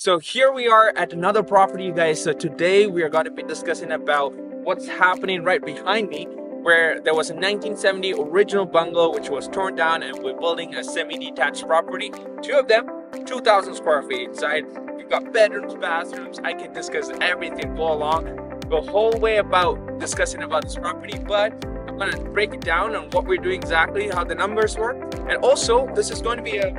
So here we are at another property, you guys. So today we are going to be discussing about what's happening right behind me, where there was a 1970 original bungalow which was torn down, and we're building a semi-detached property. Two of them, 2,000 square feet inside. We've got bedrooms, bathrooms. I can discuss everything, go along the whole way about discussing about this property, but I'm going to break it down on what we're doing exactly, how the numbers work, and also this is going to be a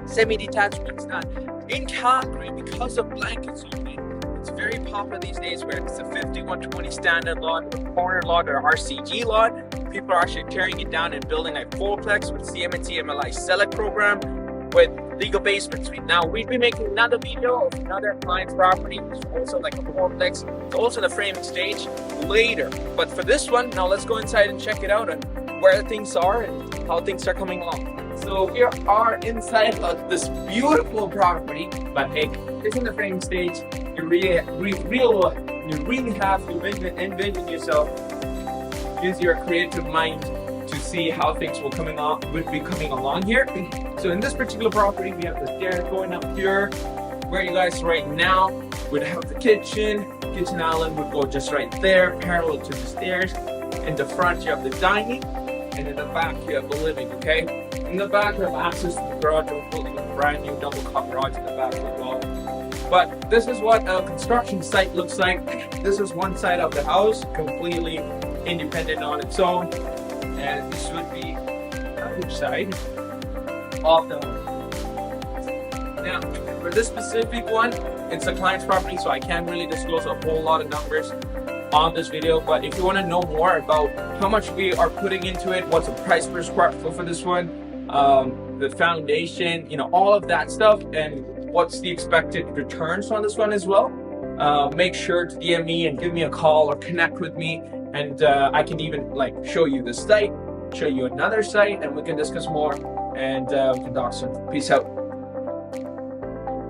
semi-detached. It's not in Calgary because of blankets only. It's very popular these days where it's a 5120 standard lot, a corner lot, or RCG lot. People are actually tearing it down and building a fourplex with CMT MLI Select program with legal basement suite. Now we'll be making another video of another client's property, which is also like a fourplex. It's also the framing stage later. But for this one, now let's go inside and check it out and where things are and how things are coming along. So we are inside of this beautiful property, but hey, it's in the framing stage. You really have to envision yourself, use your creative mind to see how things will be coming along here. So in this particular property, we have the stairs going up here, where you guys right now would have the kitchen island would go just right there, parallel to the stairs. In the front, you have the dining, and in the back, you have the living. Okay. In the back, we have access to the garage. We're building a brand new double car garage in the back as well. But this is what a construction site looks like. This is one side of the house, completely independent on its own. And this would be the other side of the home. Now, for this specific one, it's a client's property, so I can't really disclose a whole lot of numbers on this video. But if you want to know more about how much we are putting into it, what's the price per square foot for this one, the foundation, all of that stuff, and what's the expected returns on this one as well, make sure to DM me and give me a call or connect with me, and I can even show you the site, show you another site, and we can discuss more, and we can talk soon. Peace out.